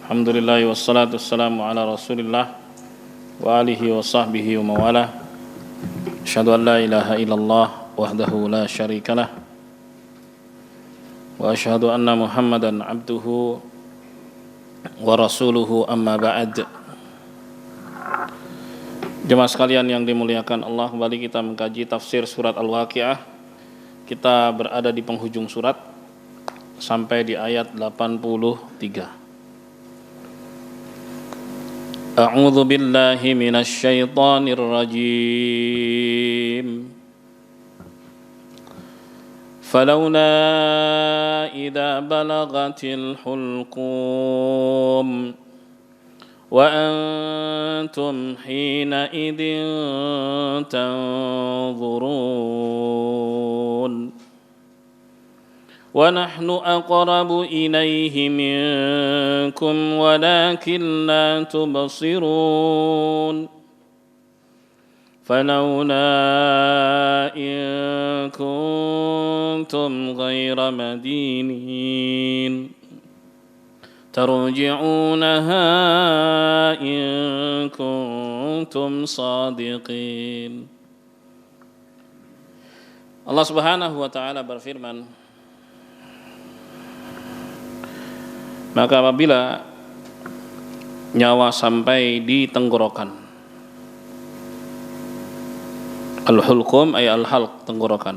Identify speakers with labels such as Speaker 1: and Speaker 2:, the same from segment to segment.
Speaker 1: Alhamdulillah wassalatu wassalamu ala Rasulillah wa alihi wa sahbihi wa mawalah. Asyhadu an la ilaha illallah wahdahu la syarikalah wa asyhadu anna Muhammadan abduhu wa rasuluhu amma ba'd. Jemaah sekalian yang dimuliakan Allah, kembali kita mengkaji tafsir surat Al-Waqiah. Kita berada di penghujung surat sampai di ayat 83. A'udzu billahi minasy syaithanir rajim. Falawla idza balagatil hulqum wa antum hina idzin tanzurun wa nahnu aqrabu ilayhi minkum walakin la tubsirun falawla in kuntum ghayra madinin tarji'unaha in kuntum sadiqin. Allah Subhanahu wa taala berfirman, maka apabila nyawa sampai di tenggorokan, al-hulqum ay al-halq, tenggorokan,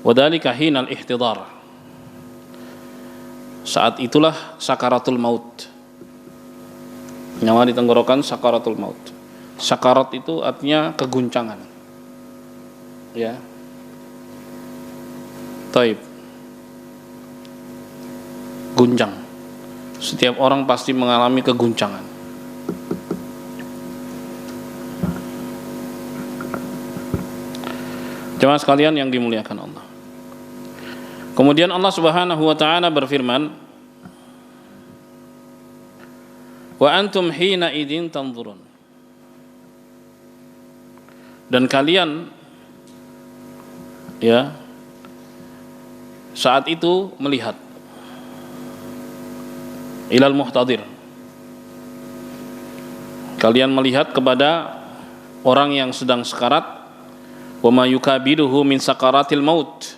Speaker 1: wadhalika hinal ihtidar, saat itulah sakaratul maut. Nyawa di tenggorokan, sakaratul maut. Sakarat itu artinya keguncangan, ya. Taib, guncang. Setiap orang pasti mengalami keguncangan. Jemaah sekalian yang dimuliakan Allah. Kemudian Allah Subhanahu wa taala berfirman, wa antum hina idzin tanzurun. Dan kalian, ya, saat itu melihat, ilal muhtadir, kalian melihat kepada orang yang sedang sekarat, wa ma yukabiduhu min sakaratil maut,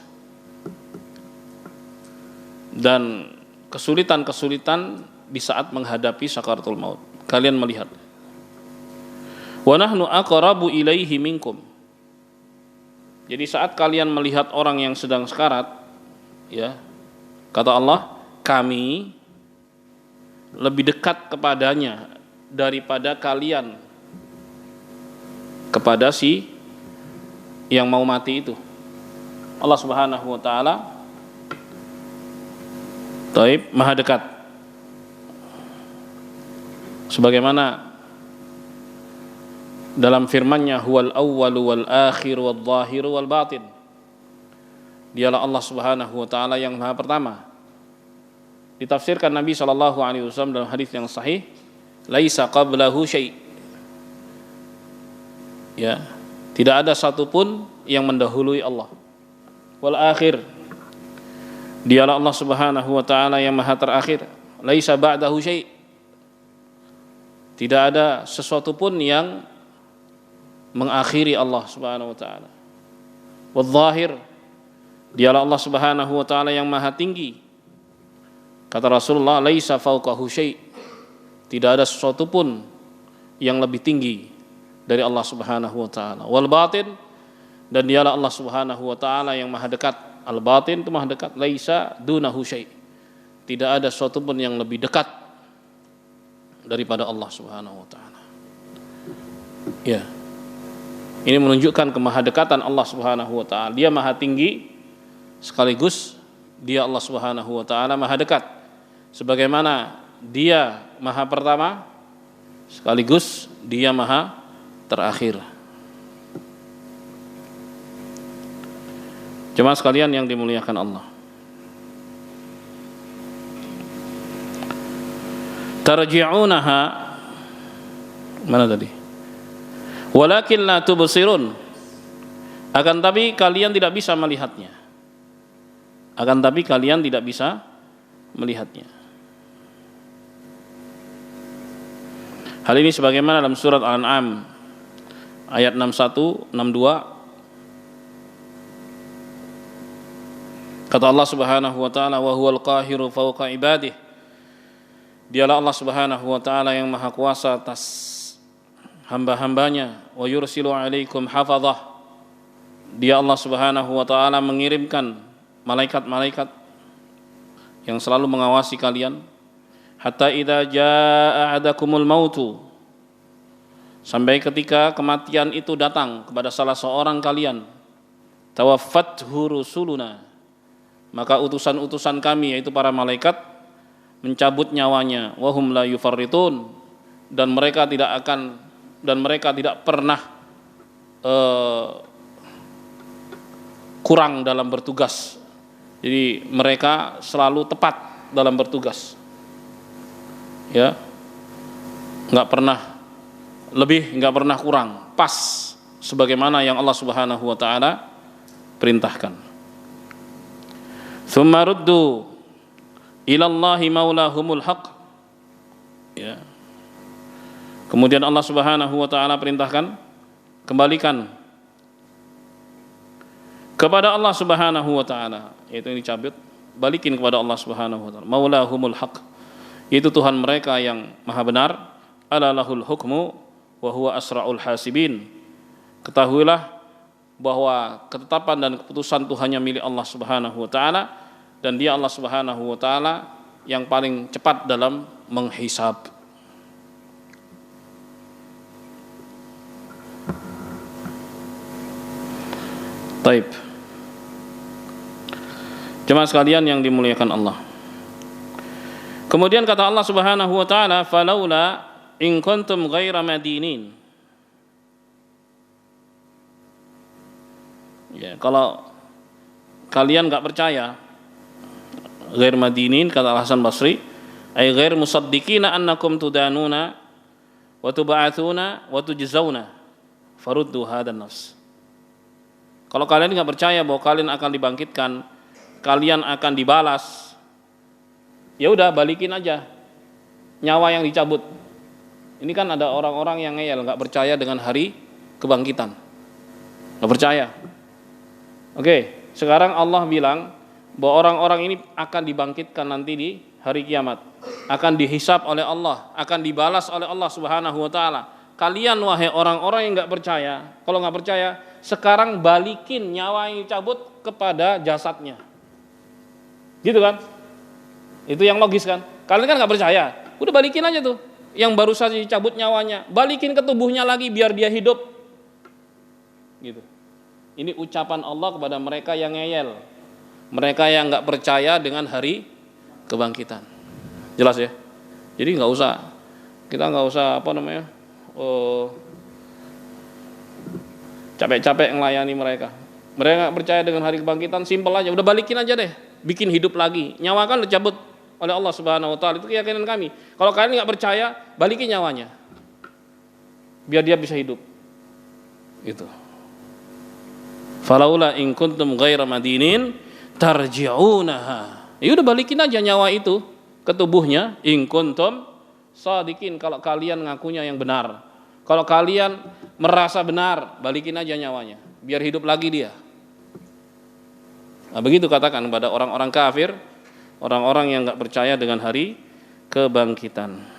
Speaker 1: dan kesulitan-kesulitan di saat menghadapi sakaratul maut. Kalian melihat. Wa nahnu aqrabu ilaihi minkum. Jadi saat kalian melihat orang yang sedang sekarat, ya, kata Allah, kami lebih dekat kepadanya daripada kalian kepada si yang mau mati itu. Allah Subhanahu wa taala taib, maha dekat. Sebagaimana dalam firman-Nya, huwal awwalu wal akhir wal zahiru wal batin. Dialah Allah Subhanahu wa taala yang maha pertama. Ditafsirkan Nabi sallallahu alaihi wasallam dalam hadis yang sahih, laisa qablahu syai'. Ya, tidak ada satupun yang mendahului Allah. Wal akhir, dialah Allah Subhanahu wa taala yang maha terakhir. Laisa ba'dahu syai'. Tidak ada sesuatu pun yang mengakhiri Allah Subhanahu wa taala. Wal zahir, dialah Allah Subhanahu wa taala yang maha tinggi. Kata Rasulullah, laisa fauqahu syai'. Tidak ada sesuatu pun yang lebih tinggi dari Allah Subhanahu wa taala. Wal batin, dan dialah Allah Subhanahu wa taala yang maha dekat. Al batin itu maha dekat. Laisa dunahu syai'. Tidak ada sesuatu pun yang lebih dekat daripada Allah Subhanahu wa taala. Ya. Ini menunjukkan kemahadekatan Allah Subhanahu wa taala. Dia maha tinggi sekaligus dia Allah Subhanahu wa taala maha dekat. Sebagaimana dia maha pertama sekaligus dia maha terakhir. Jemaah sekalian yang dimuliakan Allah. Tarji'unaha, mana tadi? Walakin la tubsirun. Akan tapi kalian tidak bisa melihatnya. Akan tapi kalian tidak bisa melihatnya. Hal ini sebagaimana dalam surat Al-An'am ayat 61, 62. Kata Allah Subhanahu wa taala, "Wa huwal qahiru fawqa ibadihi." Dialah Allah Subhanahu wa taala yang maha kuasa atas hamba-hambanya. "Wa yursilu 'alaikum hafazah." Dia Allah Subhanahu wa taala mengirimkan malaikat-malaikat yang selalu mengawasi kalian. Hatta idza jaa ahadakumul mautu, sampai ketika kematian itu datang kepada salah seorang kalian, tawaffathu rusuluna, maka utusan-utusan kami yaitu para malaikat mencabut nyawanya, wahum la yufarritun, dan mereka tidak pernah kurang dalam bertugas. Jadi mereka selalu tepat dalam bertugas. Ya, nggak pernah lebih, nggak pernah kurang, pas sebagaimana yang Allah Subhanahu wa taala perintahkan. Tsumma ruddu ila Allahi maulahumul haq. Ya. Kemudian Allah Subhanahu wa taala perintahkan, kembalikan kepada Allah Subhanahu wa taala, yaitu ini cabut, balikin kepada Allah Subhanahu wa taala, maulahumul haq, yaitu Tuhan mereka yang maha benar. Ala lahul hukmu wa huwa asra'ul hasibin. Ketahuilah bahwa ketetapan dan keputusan itu hanya milik Allah Subhanahu wa taala, dan Dia Allah Subhanahu wa taala yang paling cepat dalam menghisab. Taib. Jemaah sekalian yang dimuliakan Allah. Kemudian kata Allah Subhanahu wa taala, "Falaula in kuntum ghaira madinin." Ya, kalau kalian enggak percaya, ghair madinin, kata Hasan Basri, ay ghair musaddiqina annakum tudanuna wa tub'atsuna wa tujzauna faruddu hadan nafs. Kalau kalian enggak percaya bahwa kalian akan dibangkitkan, kalian akan dibalas, ya udah balikin aja nyawa yang dicabut. Ini kan ada orang-orang yang ngeyel, nggak percaya dengan hari kebangkitan, nggak percaya. Oke, sekarang Allah bilang bahwa orang-orang ini akan dibangkitkan nanti di hari kiamat, akan dihisab oleh Allah, akan dibalas oleh Allah Subhanahu wa taala. Kalian wahai orang-orang yang nggak percaya, kalau nggak percaya, sekarang balikin nyawa yang dicabut kepada jasadnya, gitu kan? Itu yang logis kan? Kalian kan nggak percaya, udah balikin aja tuh yang baru saja dicabut nyawanya, balikin ke tubuhnya lagi biar dia hidup, gitu. Ini ucapan Allah kepada mereka yang ngeyel, mereka yang nggak percaya dengan hari kebangkitan. Jelas ya? Jadi kita nggak usah capek-capek melayani mereka. Mereka nggak percaya dengan hari kebangkitan, simpel aja, udah balikin aja deh, bikin hidup lagi. Nyawa kan dicabut oleh Allah Subhanahu wa taala, itu keyakinan kami. Kalau kalian nggak percaya, balikin nyawanya, biar dia bisa hidup. Itu. Falaula in kuntum ghaira madinin tarji'unaha. Ya udah balikin aja nyawa itu ke tubuhnya, in kuntum shadiqin, kalau kalian ngakunya yang benar. Kalau kalian merasa benar, balikin aja nyawanya, biar hidup lagi dia. Nah, begitu katakan kepada orang-orang kafir, orang-orang yang enggak percaya dengan hari kebangkitan.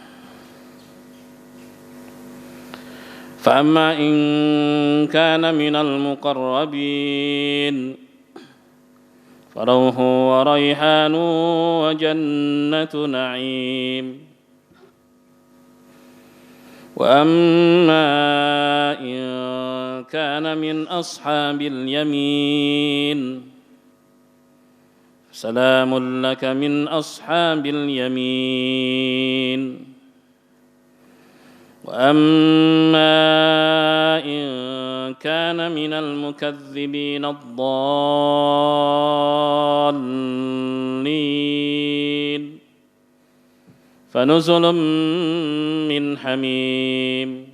Speaker 1: Fa amma in kana minal muqarrabin farauhu wa raihanu wa jannatu na'im. Wa amma in kana min ashabil yamin salamun laka min ashabil yamin. Wa amma in kana minal mukaththibin ad-dallin fanuzulun min hamim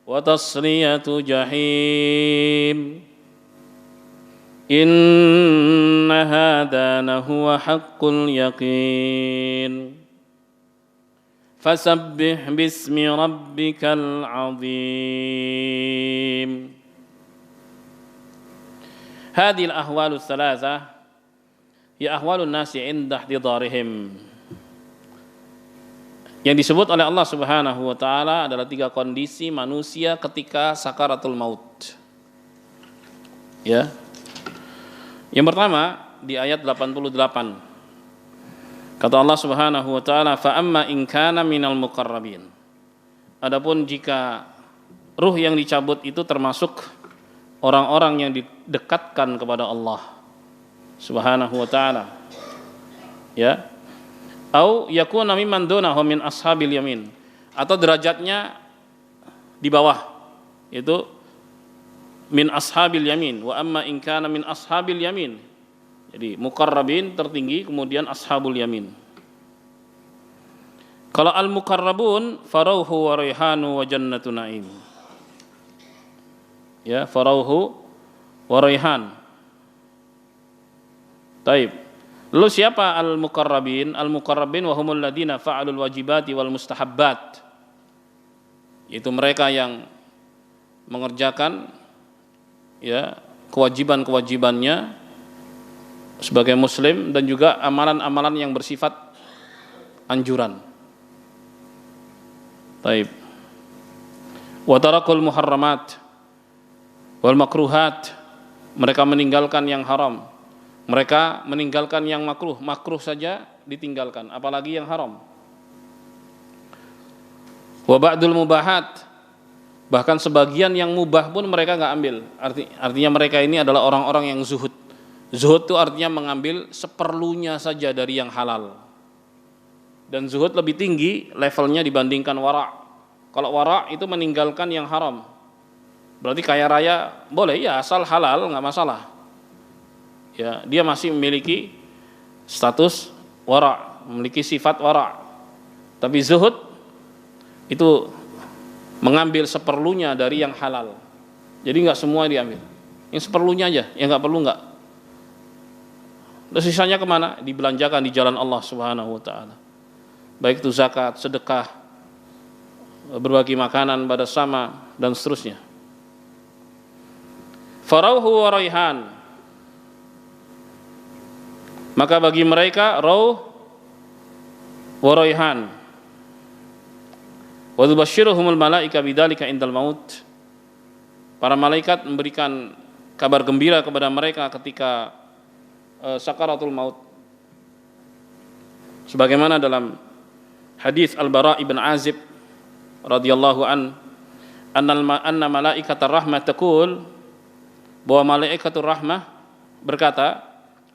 Speaker 1: wa tasliyatu jahim. Inna hadha lahuwa haqqul yaqin Fasabbih bismi rabbikal azim. Hadhihi al-ahwalu tsalatsa ya ahwalun nasi 'inda ihtidarihim. Yang disebut oleh Allah Subhanahu wa taala adalah 3 kondisi manusia ketika sakaratul maut. Ya. Yang pertama di ayat 88. Kata Allah Subhanahu wa taala, "Fa amma in kana minal muqarrabin." Adapun jika ruh yang dicabut itu termasuk orang-orang yang didekatkan kepada Allah Subhanahu wa taala. Ya. Au yakuna mimman dunahu min ashabil yamin, atau derajatnya di bawah, itu min ashabil yamin. Wa amma in kana min ashabil yamin. Jadi muqarrabin tertinggi, kemudian ashabul yamin. Kalau al-muqarrabun farauhu wa raihanu wa jannatu na'im. Ya, farauhu wa raihan. Taib. Lalu siapa al-muqarrabin? Al-muqarrabin wa humul ladina fa'alul wajibati wal mustahabbat. Yaitu mereka yang mengerjakan ya kewajiban-kewajibannya sebagai muslim, dan juga amalan-amalan yang bersifat anjuran. Taib. Wa tarakul muharramat wal makruhat. Mereka meninggalkan yang haram. Mereka meninggalkan yang makruh. Makruh saja ditinggalkan, apalagi yang haram. Wa ba'dul mubahat. Bahkan sebagian yang mubah pun mereka enggak ambil. Artinya mereka ini adalah orang-orang yang zuhud. Zuhud itu artinya mengambil seperlunya saja dari yang halal. Dan zuhud lebih tinggi levelnya dibandingkan wara'. Kalau wara' itu meninggalkan yang haram. Berarti kaya raya boleh ya, asal halal enggak masalah. Ya, dia masih memiliki status wara', memiliki sifat wara'. Tapi zuhud itu mengambil seperlunya dari yang halal. Jadi enggak semua diambil. Yang seperlunya aja, yang enggak perlu enggak. Terus sisanya kemana? Dibelanjakan di jalan Allah Subhanahu wa taala. Baik itu zakat, sedekah, berbagi makanan pada sama, dan seterusnya. Farauhu wa raihan. Maka bagi mereka rauh wa raihan. Wa tubashshiruhumul malaika bidzalika indal maut. Para malaikat memberikan kabar gembira kepada mereka ketika sakaratul maut. Sebagaimana dalam hadis Al-Bara' ibn Azib radhiyallahu anna malaikatar rahmah taqul, bahwa malaikatur rahmah berkata,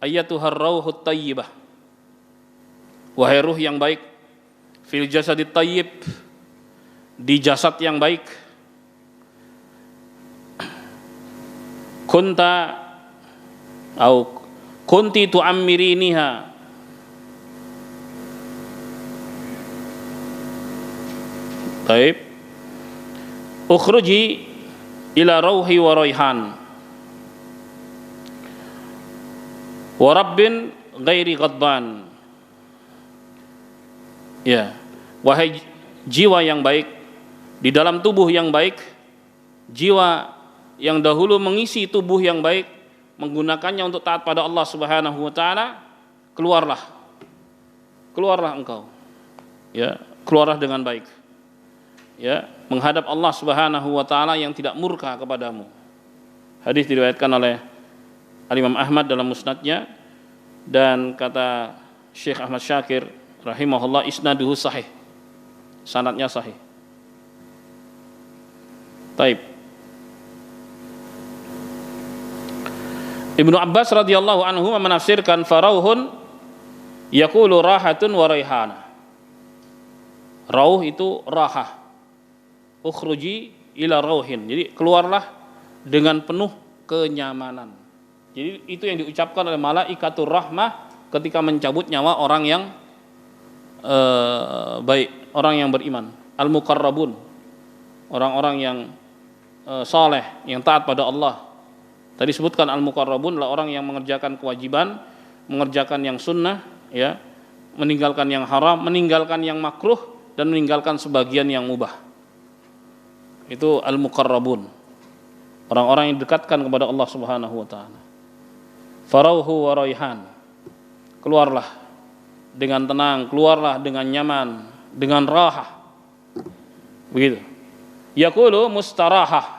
Speaker 1: ayyatuhar rauhut thayyibah, wahai ruh yang baik, fil jasadit thayyib, di jasad yang baik, kunti tu'ammiriniha, taib, ukhruji ila rauhi wa raihan wa rabbin ghairi ghadban. Ya, wahai jiwa yang baik di dalam tubuh yang baik, jiwa yang dahulu mengisi tubuh yang baik, menggunakannya untuk taat pada Allah Subhanahu wa taala, keluarlah engkau, ya, keluarlah dengan baik, ya, menghadap Allah Subhanahu wa taala yang tidak murka kepadamu. Hadis diriwayatkan oleh Al-Imam Ahmad dalam musnadnya, dan kata Syekh Ahmad Syakir rahimahullah, isnaduhu sahih, sanadnya sahih. Taib. Ibnu Abbas radhiyallahu anhu menafsirkan farauhun yaqulu rahatun wa raihana. Rauh itu rahah. Ukhruji ila rauhin. Jadi keluarlah dengan penuh kenyamanan. Jadi itu yang diucapkan oleh malaikatur rahmah ketika mencabut nyawa orang yang baik, orang yang beriman, al-muqarrabun, orang-orang yang saleh, yang taat pada Allah. Tadi sebutkan al-muqarrabun adalah orang yang mengerjakan kewajiban, mengerjakan yang sunnah, ya, meninggalkan yang haram, meninggalkan yang makruh, dan meninggalkan sebagian yang mubah. Itu al-muqarrabun, orang-orang yang didekatkan kepada Allah Subhanahu wa taala. Farauhu wa raihan, keluarlah dengan tenang, keluarlah dengan nyaman, dengan rahah. Begitu. Yaqulu mustarahah.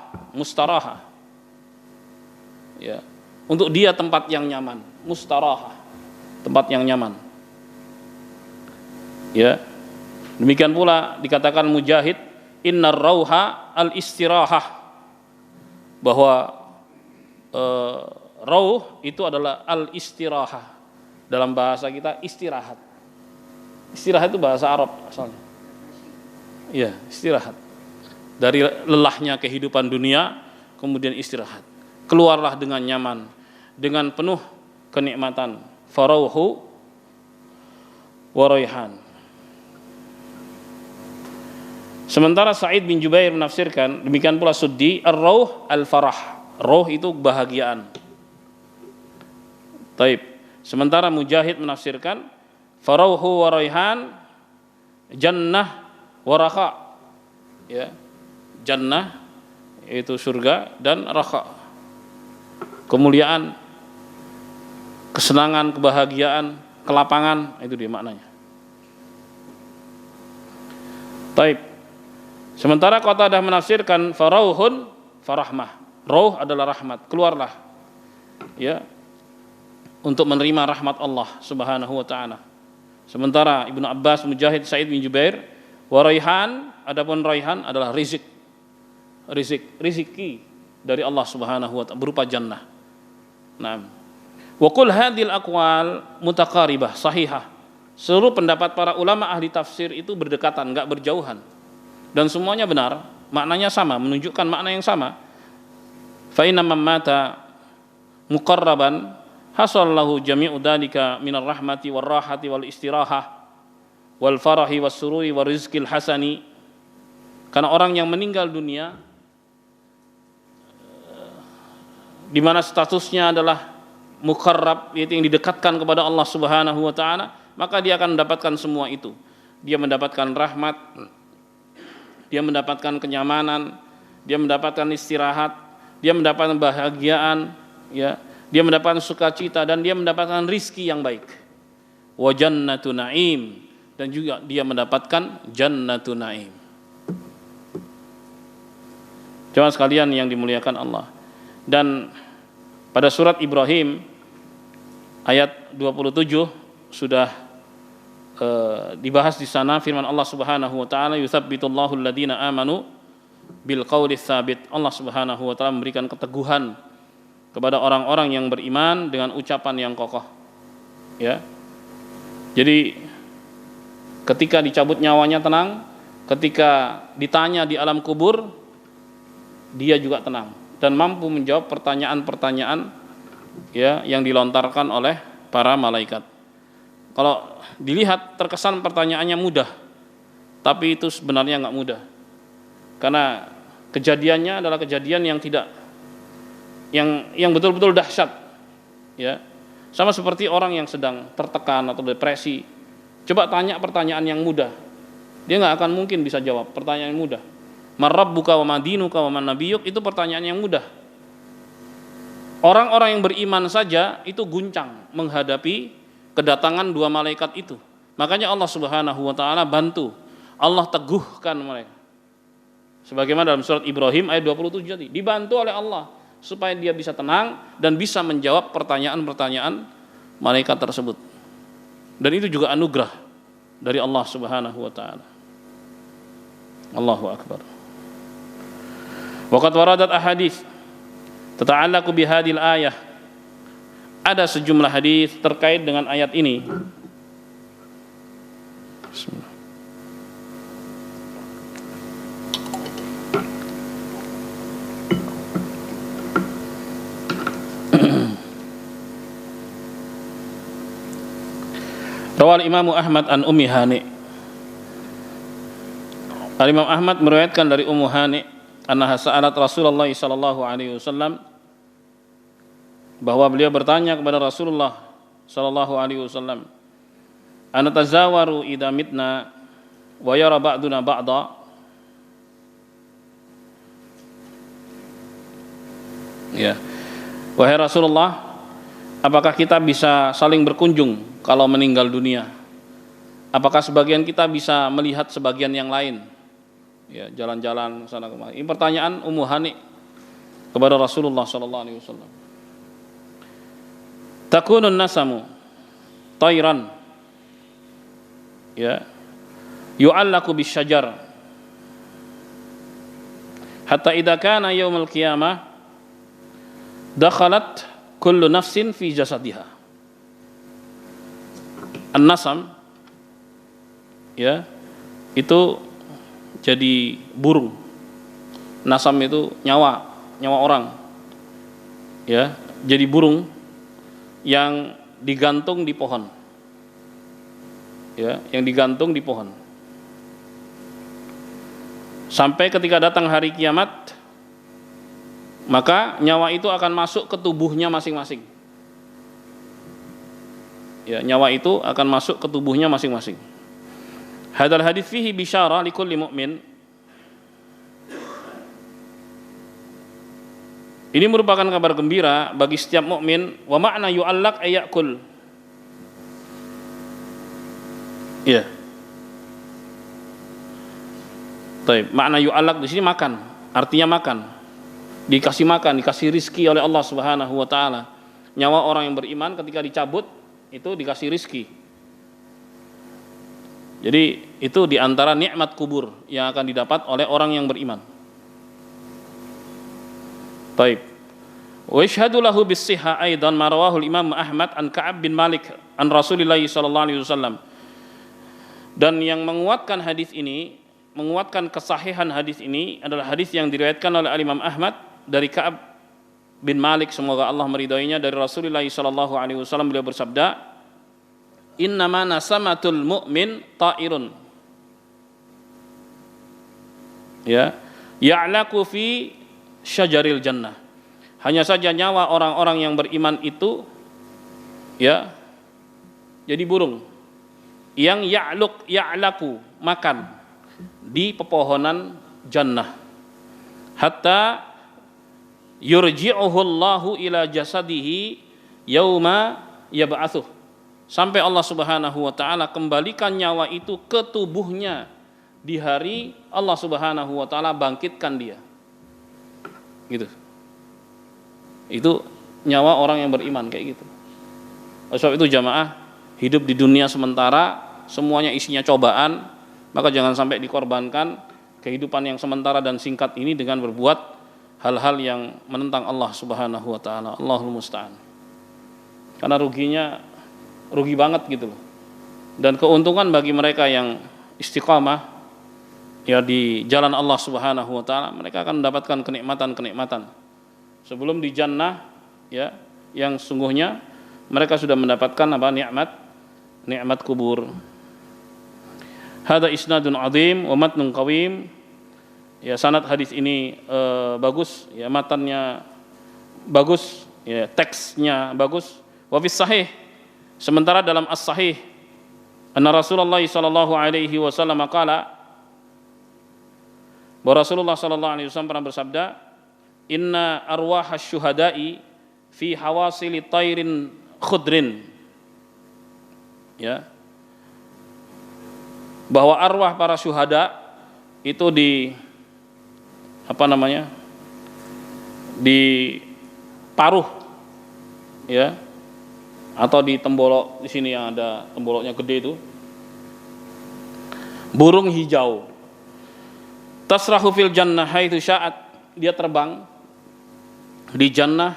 Speaker 1: Ya, untuk dia tempat yang nyaman, mustarahah, tempat yang nyaman. Ya. Demikian pula dikatakan Mujahid, innar rauha al-istirahah, bahwa rauh itu adalah al-istirahah. Dalam bahasa kita istirahat. Istirahat itu bahasa Arab asalnya. Iya, istirahat. Dari lelahnya kehidupan dunia, kemudian istirahat. Keluarlah dengan nyaman, dengan penuh kenikmatan. Farauhu wa raihan. Sementara Sa'id bin Jubair menafsirkan, demikian pula Suddi, ar-rauh al-farah. Rauh itu kebahagiaan. Taib. Sementara Mujahid menafsirkan, farauhu wa raihan jannah wa raha. Ya. Jannah yaitu surga, dan raha, kemuliaan, kesenangan, kebahagiaan, kelapangan, itu dia maknanya. Taib. Sementara Qatadah menafsirkan farauhun farahmah. Rauh adalah rahmat, keluarlah ya untuk menerima rahmat Allah Subhanahu wa taala. Sementara Ibnu Abbas, Mujahid, Sa'id bin Jubair, wa raihan, adapun raihan adalah riziki dari Allah Subhanahu wa taala berupa jannah. Naam. Wa qul hadhil aqwal mutaqaribah sahihah. Seluruh pendapat para ulama ahli tafsir itu berdekatan, enggak berjauhan. Dan semuanya benar, maknanya sama, menunjukkan makna yang sama. Fa inna man mata muqarraban hasal lahu jami'u dzalika minar rahmati war rahati wal istirahah wal farahi was sururi war rizqil hasani. Karena orang yang meninggal dunia di mana statusnya adalah muqarrab, yaitu yang didekatkan kepada Allah Subhanahu wa taala, maka dia akan mendapatkan semua itu. Dia mendapatkan rahmat, dia mendapatkan kenyamanan, dia mendapatkan istirahat, dia mendapatkan kebahagiaan, ya, dia mendapatkan sukacita, dan dia mendapatkan rizki yang baik. Wa jannatu na'im, dan juga dia mendapatkan jannatu na'im. Jemaah sekalian yang dimuliakan Allah. Dan pada surat Ibrahim ayat 27 sudah dibahas di sana firman Allah Subhanahu wa taala, yutsabbitullahu alladziina aamanu bil qauli tsabit. Allah Subhanahu wa taala memberikan keteguhan kepada orang-orang yang beriman dengan ucapan yang kokoh. Ya. Jadi ketika dicabut nyawanya tenang, ketika ditanya di alam kubur dia juga tenang dan mampu menjawab pertanyaan-pertanyaan ya yang dilontarkan oleh para malaikat. Kalau dilihat terkesan pertanyaannya mudah, tapi itu sebenarnya enggak mudah. Karena kejadiannya adalah kejadian yang tidak yang betul-betul dahsyat. Ya. Sama seperti orang yang sedang tertekan atau depresi. Coba tanya pertanyaan yang mudah. Dia enggak akan mungkin bisa jawab pertanyaan yang mudah. Man rabbuka wa ma dinuka wa man nabiyyuk, itu pertanyaan yang mudah. Orang-orang yang beriman saja itu guncang menghadapi kedatangan dua malaikat itu. Makanya Allah Subhanahu wa taala bantu, Allah teguhkan mereka. Sebagaimana dalam surat Ibrahim ayat 27 tadi, dibantu oleh Allah supaya dia bisa tenang dan bisa menjawab pertanyaan-pertanyaan malaikat tersebut. Dan itu juga anugerah dari Allah Subhanahu wa taala. Allahu akbar. Waqad waradat ahadits tata'allaqu bihadhil ayah. Ada sejumlah hadis terkait dengan ayat ini. Bismillah. Rawal Imam Ahmad an Ummi Hani. Imam Ahmad meriwayatkan dari Ummu Hani annaha sa'alat Rasulullah sallallahu alaihi wasallam, bahwa beliau bertanya kepada Rasulullah sallallahu alaihi wasallam, ana tazawaru idza mitna, wa yara ba'duna ba'da. Ya. Wahai Rasulullah, apakah kita bisa saling berkunjung kalau meninggal dunia? Apakah sebagian kita bisa melihat sebagian yang lain? Ya, jalan-jalan sana kemari. Ini pertanyaan Ummu Hani kepada Rasulullah sallallahu alaihi wasallam. Takunun nasamu tayran, ya, yu'allaku bisyajar hatta idza kana yaumul qiyamah dakhalat kullu nafsin fi jasadiha. An-nasam, ya, itu jadi burung. Nasam itu nyawa orang, ya, jadi burung yang digantung di pohon, ya, yang digantung di pohon sampai ketika datang hari kiamat, maka nyawa itu akan masuk ke tubuhnya masing-masing. Ya, nyawa itu akan masuk ke tubuhnya masing-masing. Hadal hadits fihi bisyarah likulli mu'min. Ini merupakan kabar gembira bagi setiap mukmin. Wa ma'na yu'allaq ayakul. Ya. Baik, makna yu'allaq di sini makan, artinya makan. Dikasih makan, dikasih rizki oleh Allah Subhanahu wa taala. Nyawa orang yang beriman ketika dicabut itu dikasih rizki. Jadi itu diantara nikmat kubur yang akan didapat oleh orang yang beriman. Baik. Wa yashhadu lahu bis-sihha aidan ma rawahu al-Imam Ahmad an Ka'ab bin Malik an Rasulillah sallallahu alaihi wasallam. Dan yang menguatkan hadis ini, menguatkan kesahihan hadis ini adalah hadis yang diriwayatkan oleh Imam Ahmad dari Ka'ab bin Malik, semoga Allah meridainya, dari Rasulullah sallallahu alaihi wasallam. Beliau bersabda, innama nasamatul mu'min ta'irun, ya, ya'laku fi syajaril jannah. Hanya saja nyawa orang-orang yang beriman itu, ya, jadi burung yang ya'laku makan di pepohonan jannah, hatta yurji'uhu Allahu ila jasadihi yauma yab'atsuh, sampai Allah Subhanahu wa taala kembalikan nyawa itu ke tubuhnya di hari Allah Subhanahu wa taala bangkitkan dia. Gitu. Itu nyawa orang yang beriman kayak gitu. Sebab itu jamaah, hidup di dunia sementara semuanya isinya cobaan, maka jangan sampai dikorbankan kehidupan yang sementara dan singkat ini dengan berbuat hal-hal yang menentang Allah Subhanahu wa taala. Allahul musta'an. Karena rugi banget gitu loh. Dan keuntungan bagi mereka yang istiqamah ya di jalan Allah Subhanahu wa taala, mereka akan mendapatkan kenikmatan-kenikmatan. Sebelum di jannah, ya, yang sungguhnya mereka sudah mendapatkan apa? Nikmat kubur. Hada isnadun azim wa matnun qawim. Ya, sanad hadis ini bagus, ya, matannya bagus, ya, teksnya bagus. Wa fis sahih, sementara dalam as-sahih anna Rasulullah sallallahu alaihi wasallam qala, bahwa Rasulullah sallallahu alaihi wasallam pernah bersabda, inna arwahasy syuhada'i fi hawasili tairin khudrin, ya, bahwa arwah para syuhada itu di di paruh, ya, atau di tembolok, di sini yang ada temboloknya gede itu, burung hijau, tasrahu fil jannah haitsu sya'at, dia terbang di jannah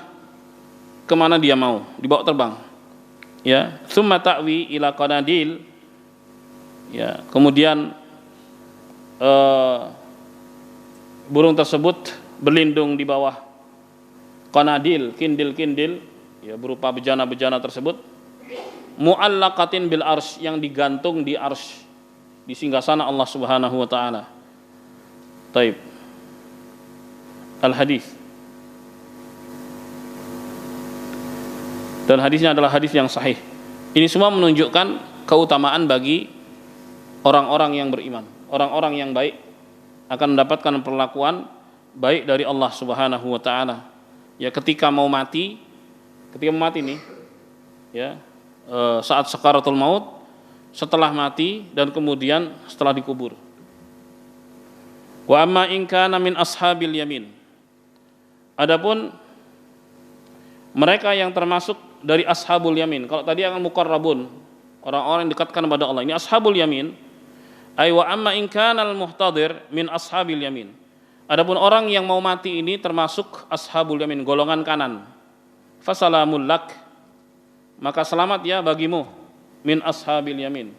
Speaker 1: kemana dia mau, dibawa terbang, ya, summa ta'wi ila qanadil, ya, kemudian burung tersebut berlindung di bawah qanadil, kindil-kindil, ya, berupa bejana-bejana tersebut, mu'allaqatin bil arsy, yang digantung di arsy, di singgasana Allah Subhanahu wa taala. Taib. Al-hadis. Dan hadisnya adalah hadis yang sahih. Ini semua menunjukkan keutamaan bagi orang-orang yang beriman, orang-orang yang baik akan mendapatkan perlakuan baik dari Allah Subhanahu wa taala. Ya, ketika mau mati nih, ya, saat sakaratul maut, setelah mati dan kemudian setelah dikubur. Wa amma in kana min ashabil yamin. Adapun mereka yang termasuk dari ashabul yamin. Kalau tadi akan muqarrabun, orang-orang yang dekatkan kepada Allah. Ini ashabul yamin. Ay wa amma in kana al muhtadir min ashabil yamin. Adapun orang yang mau mati ini termasuk ashabul yamin, golongan kanan. Fasalamul lak, maka selamat ya bagimu, min ashabil yamin,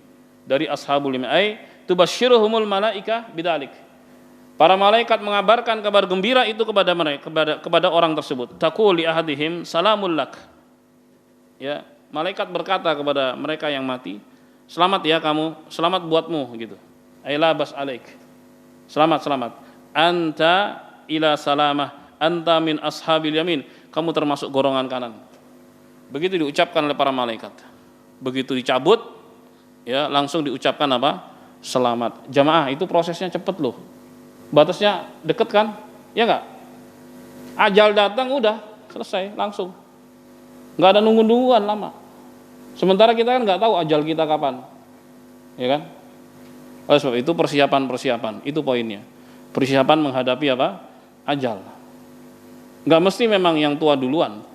Speaker 1: dari ashabul yamin. Ay tubasyiruhumul malaika bidzalik. Para malaikat mengabarkan kabar gembira itu kepada mereka, kepada orang tersebut. Taqul li ahadihim salamul lak. Ya, malaikat berkata kepada mereka yang mati, selamat ya kamu, selamat buatmu gitu. Ay la bas alaik. Selamat. Anta ila salamah, anta min ashabil yamin. Kamu termasuk golongan kanan. Begitu diucapkan oleh para malaikat. Begitu dicabut, ya langsung diucapkan apa? Selamat. Jamaah, itu prosesnya cepat loh. Batasnya deket kan? Ya enggak? Ajal datang udah selesai langsung. Enggak ada nunggu-nungguan lama. Sementara kita kan enggak tahu ajal kita kapan. Ya kan? Oleh sebab itu persiapan, itu poinnya. Persiapan menghadapi apa? Ajal. Enggak mesti memang yang tua duluan.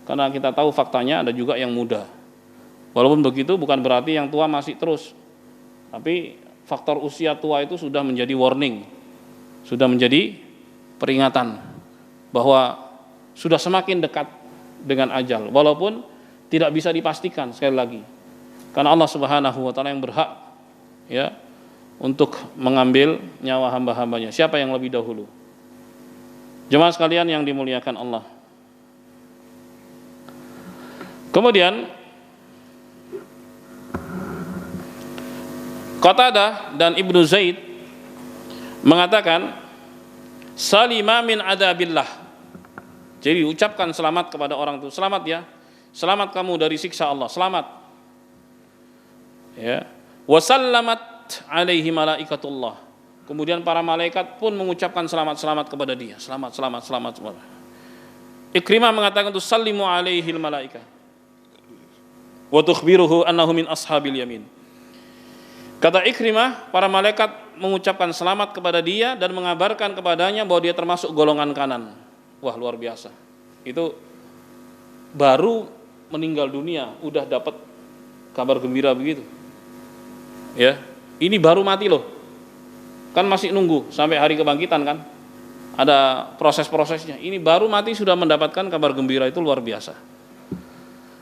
Speaker 1: Karena kita tahu faktanya ada juga yang muda. Walaupun begitu bukan berarti yang tua masih terus. Tapi faktor usia tua itu sudah menjadi warning. Sudah menjadi peringatan bahwa sudah semakin dekat dengan ajal. Walaupun tidak bisa dipastikan sekali lagi. Karena Allah Subhanahu wa taala yang berhak, ya, untuk mengambil nyawa hamba-hambanya. Siapa yang lebih dahulu? Jemaah sekalian yang dimuliakan Allah. Kemudian Qatadah dan Ibnu Zaid mengatakan salima min adabillah. Jadi ucapkan selamat kepada orang itu. Selamat ya. Selamat kamu dari siksa Allah. Selamat. Ya. Wa sallamat alaihi malaikatullah. Kemudian para malaikat pun mengucapkan selamat kepada dia. Selamat. Ikrimah mengatakan tusallimu alaihil malaika wa tukhbiruhu annahu min ashabil yamin. Kata Ikrimah, para malaikat mengucapkan selamat kepada dia dan mengabarkan kepadanya bahwa dia termasuk golongan kanan. Wah, luar biasa. Itu baru meninggal dunia udah dapat kabar gembira begitu. Ya, ini baru mati loh. Kan masih nunggu sampai hari kebangkitan kan. Ada proses-prosesnya. Ini baru mati sudah mendapatkan kabar gembira, itu luar biasa.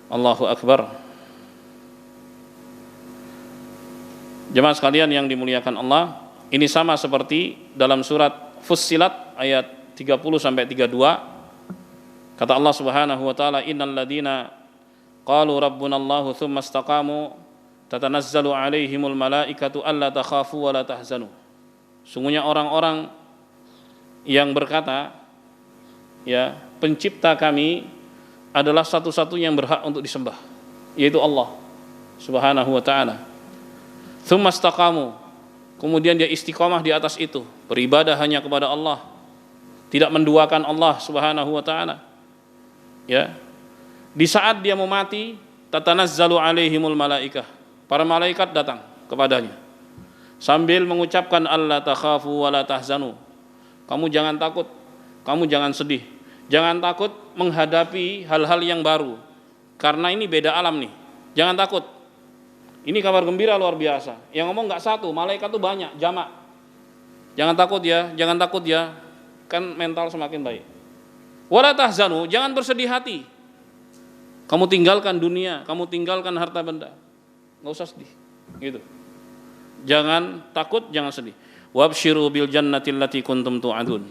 Speaker 1: Allahu Akbar. Jemaah sekalian yang dimuliakan Allah, ini sama seperti dalam surat Fussilat ayat 30 sampai 32. Kata Allah Subhanahu wa taala, "Innal ladzina qalu rabbunallahu tsumma istaqamu tatanazzalu 'alaihimul malaikatu alla takhafu wa la tahzanu." Sungguhnya orang-orang yang berkata, ya, pencipta kami adalah satu-satunya yang berhak untuk disembah, yaitu Allah Subhanahu wa taala. Tsumma istaqamu, kemudian dia istiqomah di atas itu, beribadah hanya kepada Allah, tidak menduakan Allah Subhanahu wa taala. Ya. Di saat dia mau mati, tatanazzalu alaihimul malaikah. Para malaikat datang kepadanya sambil mengucapkan alla takhafu wa la tahzanu. Kamu jangan takut, kamu jangan sedih. Jangan takut menghadapi hal-hal yang baru. Karena ini beda alam nih. Jangan takut. Ini kabar gembira luar biasa. Yang ngomong enggak satu, malaikat tuh banyak, jamak. Jangan takut ya, jangan takut ya. Kan mental semakin baik. Wala tahzanu, jangan bersedih hati. Kamu tinggalkan dunia, kamu tinggalkan harta benda. Enggak usah sedih. Gitu. Jangan takut, jangan sedih. Wabshiru bil jannati allati kuntum tu'adun.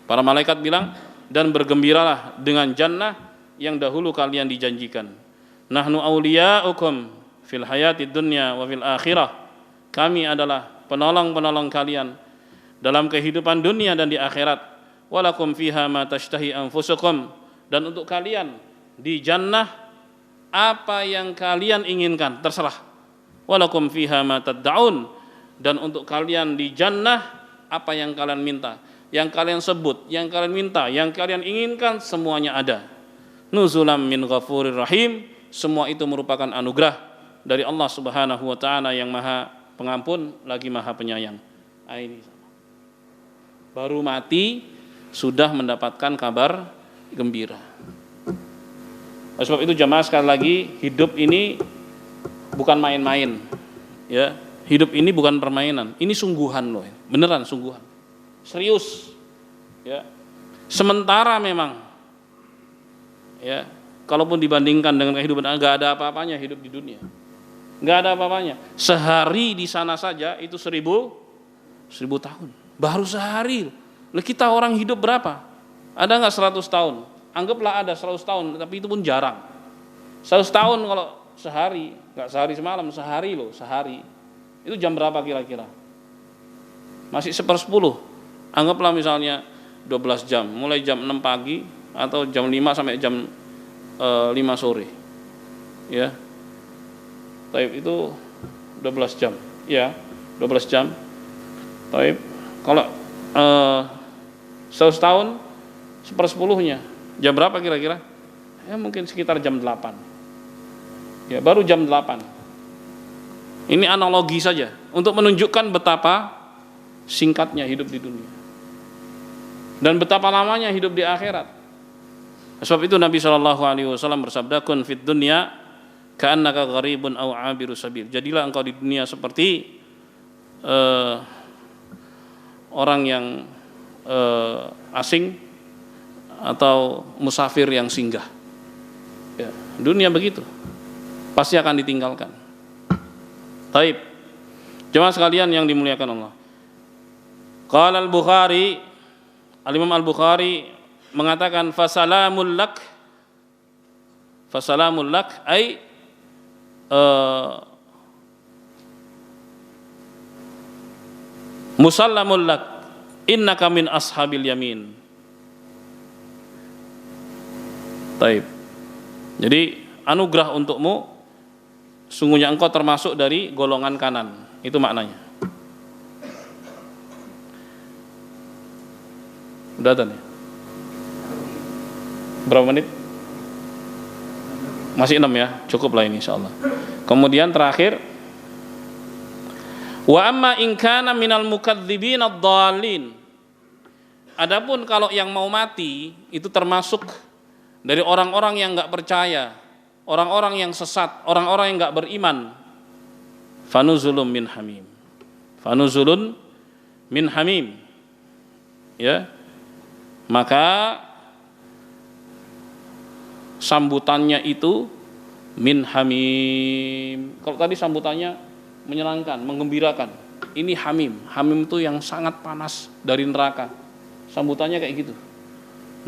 Speaker 1: Para malaikat bilang, dan bergembiralah dengan jannah yang dahulu kalian dijanjikan. Nahnu awliya'ukum fil hayatid dunya wa fil akhirah. Kami adalah penolong-penolong kalian dalam kehidupan dunia dan di akhirat. Walakum fiha ma tashtahi anfusukum, dan untuk kalian di jannah apa yang kalian inginkan terserah. Walakum fiha ma tad'un, dan untuk kalian di jannah apa yang kalian minta, yang kalian sebut, yang kalian minta, yang kalian inginkan semuanya ada. Nuzulam min ghafurir rahim, semua itu merupakan anugerah dari Allah Subhanahu wa taala yang Maha Pengampun lagi Maha Penyayang. Ini baru mati sudah mendapatkan kabar gembira. Oleh sebab itu jamaah sekali lagi, hidup ini bukan main-main, ya. Hidup ini bukan permainan, ini sungguhan loh, beneran sungguhan, serius, ya. Sementara memang, ya, kalaupun dibandingkan dengan kehidupan, nggak ada apa-apanya hidup di dunia, nggak ada apa-apanya. Sehari di sana saja itu 1000 tahun, baru sehari. Lah kita orang hidup berapa? Ada nggak 100 tahun? Anggaplah ada 100 tahun, tapi itu pun jarang. 100 tahun kalau sehari, nggak sehari semalam, sehari loh, sehari. Itu jam berapa kira-kira? Masih 1/10. Anggaplah misalnya 12 jam, mulai jam 6 pagi atau jam 5 sampai jam 5 sore. Ya. Taib itu 12 jam. Ya, 12 jam. Taib kalau 100 tahun 1/10-nya. Jam berapa kira-kira? Ya mungkin sekitar jam 8. Ya, baru jam 8. Ini analogi saja untuk menunjukkan betapa singkatnya hidup di dunia dan betapa lamanya hidup di akhirat. Sebab itu Nabi SAW bersabda, kun fid dunya ka'annaka gharibun aw 'abiru sabil. Jadilah engkau di dunia seperti orang yang asing atau musafir yang singgah. Ya, dunia begitu, pasti akan ditinggalkan. Taib. Jemaah sekalian yang dimuliakan Allah. Qala al-Bukhari, Al-Imam Al-Bukhari mengatakan fasalamul lak. Fasalamul lak ay musallamul lak innaka min ashabil yamin. Taib. Jadi anugerah untukmu, sungguhnya engkau termasuk dari golongan kanan. Itu maknanya. Udah ya? Berapa menit? Masih 6 ya, cukup lah ini insyaallah. Kemudian terakhir, wa amma in kana minal mukadzibin ad-dallin. Adapun kalau yang mau mati itu termasuk dari orang-orang yang enggak percaya, orang-orang yang sesat, orang-orang yang enggak beriman, fanuzulun min hamim. Fanuzulun min hamim. Ya. Maka sambutannya itu min hamim. Kalau tadi sambutannya menyenangkan, menggembirakan. Ini hamim. Hamim itu yang sangat panas dari neraka. Sambutannya kayak gitu.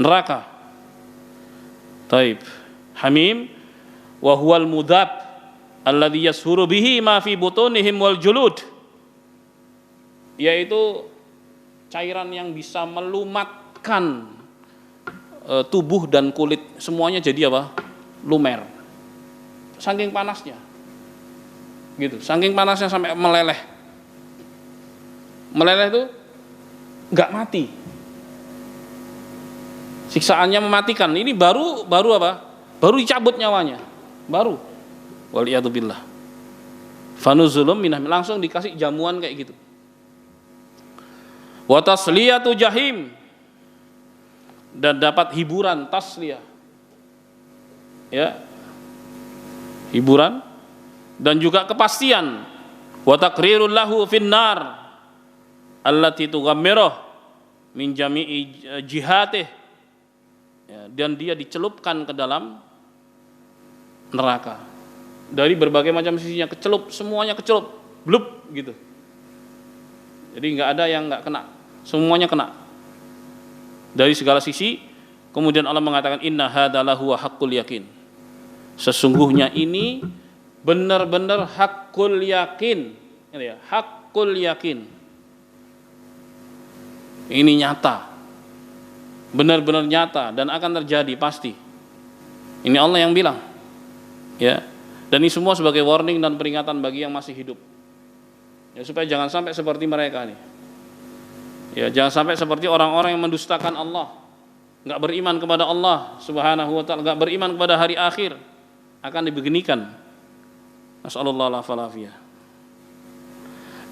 Speaker 1: Neraka. Taib. Hamim wa huwal mudab alladhi yashuru bihi ma fi butunihim wal julud. Yaitu cairan yang bisa melumatkan tubuh dan kulit, semuanya jadi apa? Lumer. Saking panasnya. Gitu. Saking panasnya sampai meleleh. Meleleh itu enggak mati. Siksaannya mematikan. Ini baru apa? Baru dicabut nyawanya. Baru. Waliyadzubillah. Fanuzulum minah, langsung dikasih jamuan kayak gitu. Wa tasliyatu jahim, dan dapat hiburan, tasliyah, ya, hiburan, dan juga kepastian. Wa taqrirul lahu finnar allati tughammiruh min jami'i jihatih, ya, dan dia dicelupkan ke dalam neraka dari berbagai macam sisinya, kecelup, semuanya kecelup, blub gitu. Jadi nggak ada yang nggak kena, semuanya kena dari segala sisi. Kemudian Allah mengatakan inna hadalahu haqqul yakin. Sesungguhnya ini benar-benar haqqul yakin. Ya, haqqul yakin. Ini nyata. Benar-benar nyata dan akan terjadi pasti. Ini Allah yang bilang. Ya. Dan ini semua sebagai warning dan peringatan bagi yang masih hidup. Ya, supaya jangan sampai seperti mereka nih. Ya, jangan sampai seperti orang-orang yang mendustakan Allah, enggak beriman kepada Allah Subhanahu wa taala, enggak beriman kepada hari akhir, akan dibeginikan. Nasallallahu alaihi wasallam.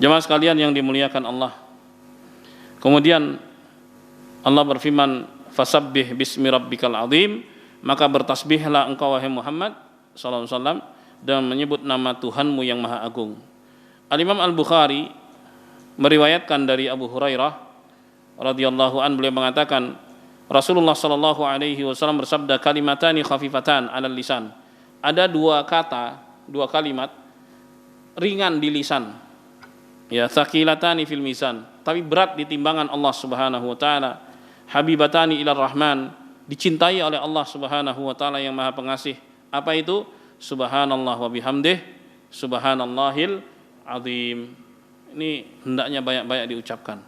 Speaker 1: Jemaah sekalian yang dimuliakan Allah. Kemudian Allah berfirman, "Fasabbih bismi rabbikal azim," maka bertasbihlah engkau wahai Muhammad sallallahu alaihi wasallam dan menyebut nama Tuhanmu yang Maha Agung. Al-Imam Al-Bukhari meriwayatkan dari Abu Hurairah radhiyallahu an, beliau mengatakan Rasulullah sallallahu alaihi wasallam bersabda, "Kalimatani khafifatan 'alal lisan." Ada dua kalimat ringan di lisan. Ya, tsaqilatani fil mizan, tapi berat di timbangan Allah Subhanahu wa taala. Habibatani ilar rahman, dicintai oleh Allah Subhanahu wa taala yang Maha Pengasih. Apa itu? Subhanallah wa bihamdih, subhanallahil azim. Ini hendaknya banyak-banyak diucapkan.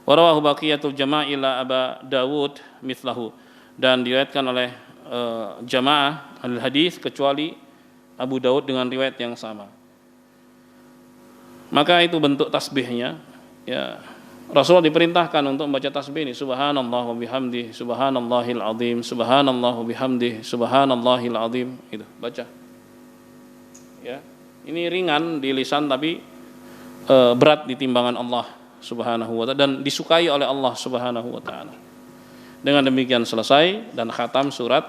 Speaker 1: Warawahu baqiyatul jama'ila Aba Dawud mithlahu, dan diriwayatkan oleh jamaah al-hadis kecuali Abu Dawud dengan riwayat yang sama. Maka itu bentuk tasbihnya. Ya, Rasulullah diperintahkan untuk membaca tasbih ini, subhanallah wa bihamdi, subhanallahil azim, subhanallah wa bihamdi, subhanallahil azim. Itu baca. Ya, ini ringan di lisan tapi berat di timbangan Allah Subhanahu wa taala dan disukai oleh Allah Subhanahu wa taala. Dengan demikian selesai dan khatam surat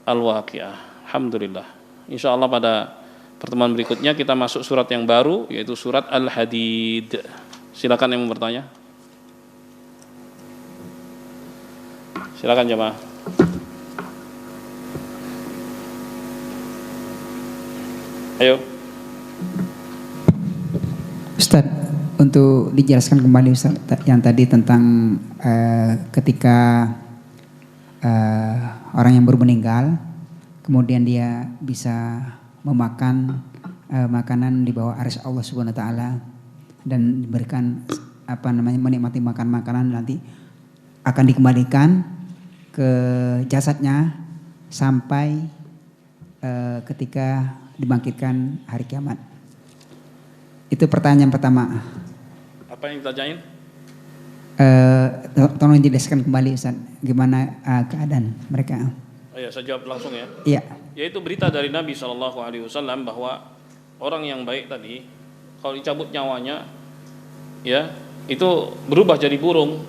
Speaker 1: Al-Waqiah. Alhamdulillah. Insyaallah pada pertemuan berikutnya kita masuk surat yang baru, yaitu surat Al-Hadid. Silakan yang mau bertanya. Silakan jemaah. Ayo.
Speaker 2: Ustaz, untuk dijelaskan kembali Ustaz, yang tadi tentang ketika orang yang baru meninggal, kemudian dia bisa memakan makanan di bawah arsy Allah Subhanahu wa taala dan diberikan menikmati makan makanan, nanti akan dikembalikan ke jasadnya sampai ketika dibangkitkan hari kiamat. Itu pertanyaan pertama.
Speaker 1: Apa yang ditanyain?
Speaker 2: Tolong dijelaskan kembali Ustaz, gimana keadaan mereka.
Speaker 1: Oh ya, saya jawab langsung ya.
Speaker 2: Iya.
Speaker 1: Yaitu berita dari Nabi SAW bahwa orang yang baik tadi kalau dicabut nyawanya, ya itu berubah jadi burung,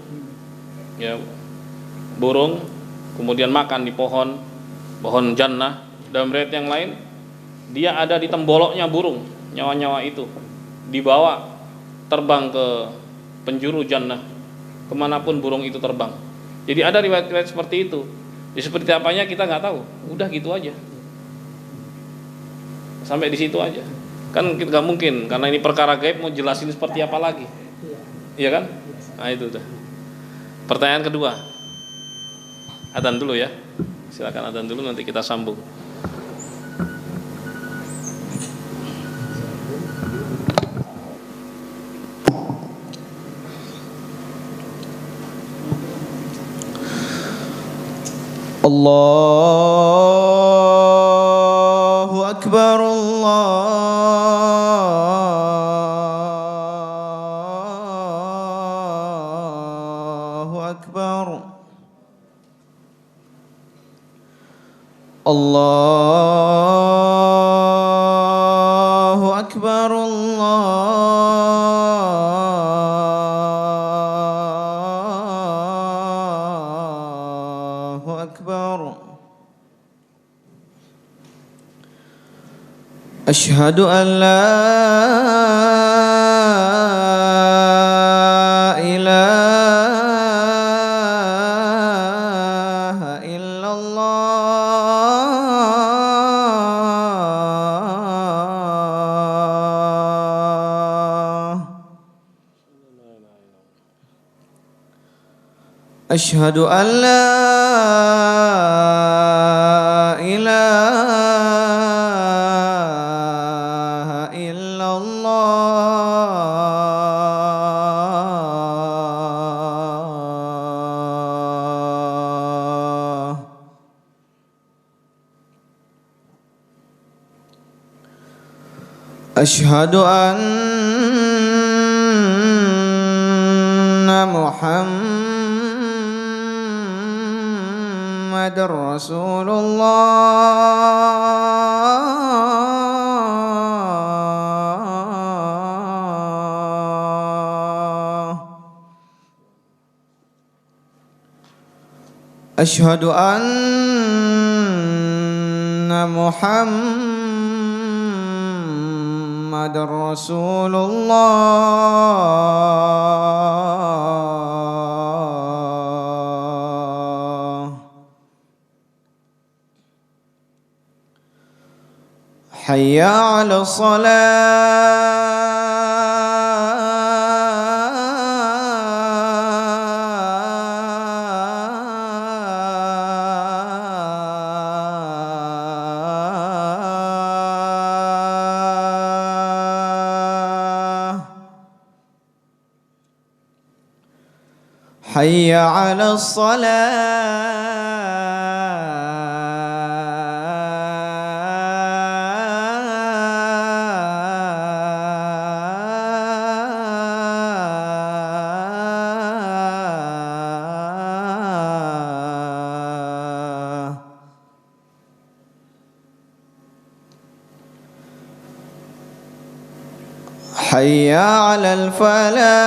Speaker 1: ya burung, kemudian makan di pohon jannah. Dalam riwayat yang lain, dia ada di temboloknya burung, nyawa-nyawa itu dibawa terbang ke penjuru jannah, kemanapun burung itu terbang. Jadi ada riwayat-riwayat seperti itu. Ya, seperti apanya kita nggak tahu. Udah gitu aja. Sampai di situ aja. Kan kita nggak mungkin, karena ini perkara gaib, mau jelasin seperti apa lagi? Iya kan? Nah itu udah. Pertanyaan kedua. Adzan dulu ya. Silakan adzan dulu, nanti kita sambung.
Speaker 3: Allahu Akbar, Allahu Akbar, Allahu Akbar, Allahu Akbar. Asyhadu an la ilaha illallah. Asyhadu an la ilaha illallah. Asyhadu anna محمد رسول الله أشهد أن محمد رسول الله حي على الصلاة حي على الصلاة حي على الفلاح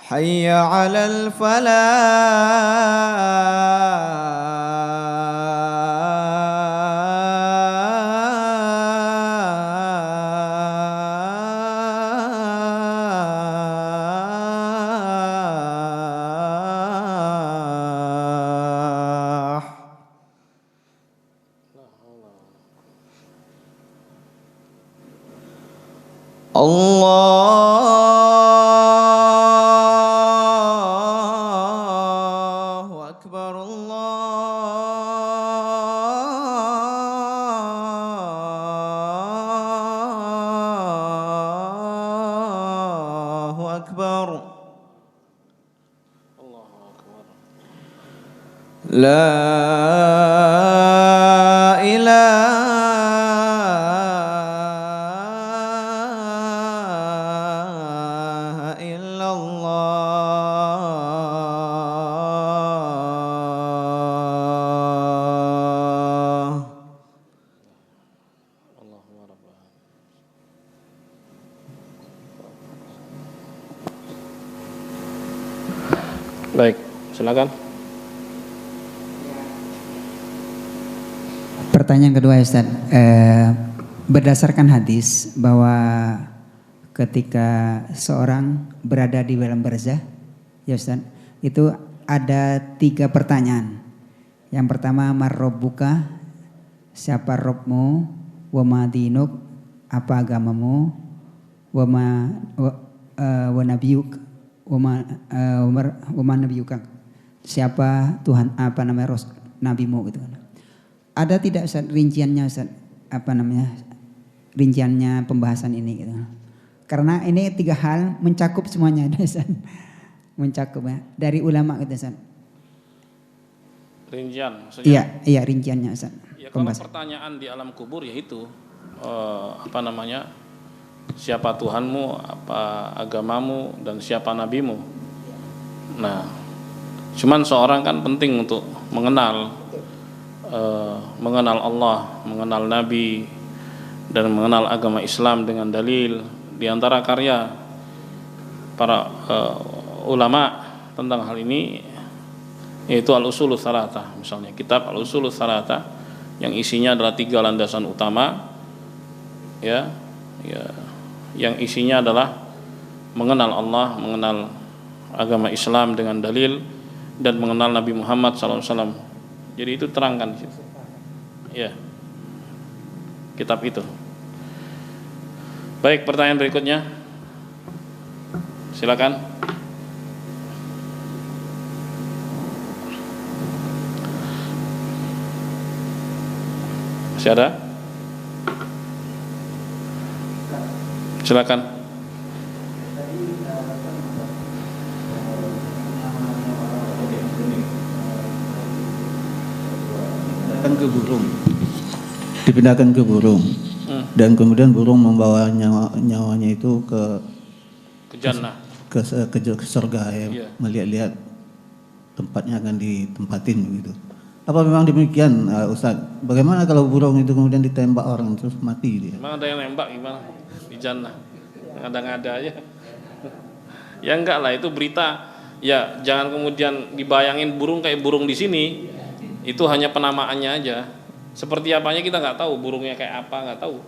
Speaker 3: حي على الفلاح الله أكبر الله أكبر لا إله إلا الله
Speaker 1: Baik, silakan.
Speaker 2: Pertanyaan kedua Ustaz, berdasarkan hadis bahwa ketika seorang berada di dalam barzah, ya Ustaz, itu ada 3 pertanyaan. Yang pertama, marrobbuka, siapa Robmu, wama dinuk, apa agamamu, wama nabiyuk, wama nabiyuka, siapa Tuhan, apa namanya, nabimu gitu. Ada tidak Ustaz rinciannya Ustaz, apa namanya, rinciannya pembahasan ini gitu. Karena ini 3 hal mencakup semuanya Ustaz. Mencakup ya, dari ulama gitu Ustaz.
Speaker 1: Rincian maksudnya?
Speaker 2: Iya rinciannya Ustaz.
Speaker 1: Ya, kalau pertanyaan di alam kubur yaitu apa namanya, siapa Tuhanmu, apa agamamu, dan siapa nabimu. Nah, cuman seorang kan penting untuk mengenal Allah, mengenal Nabi, dan mengenal agama Islam dengan dalil. Di antara karya para ulama tentang hal ini yaitu Al-Usulul Tsalatsa, misalnya kitab Al-Usulul Tsalatsa yang isinya adalah 3 landasan utama, ya, yang isinya adalah mengenal Allah, mengenal agama Islam dengan dalil, dan mengenal Nabi Muhammad SAW. Jadi itu terangkan di situ. Ya, kitab itu. Baik, pertanyaan berikutnya, silakan. Masih ada? Silakan.
Speaker 4: Ke burung, dipindahkan ke burung, dan kemudian burung membawa nyawanya itu ke
Speaker 1: Jannah,
Speaker 4: ke surga ya,
Speaker 1: Iya.
Speaker 4: melihat-lihat tempatnya akan ditempatin begitu. Apa memang demikian, Ustaz? Bagaimana kalau burung itu kemudian ditembak orang terus mati dia?
Speaker 1: Emang ada yang nembak gimana di Jannah? Ngada-ngada aja. Ya enggak lah, itu berita. Ya jangan kemudian dibayangin burung kayak burung di sini. Itu hanya penamaannya aja. Seperti apanya kita nggak tahu, burungnya kayak apa nggak tahu,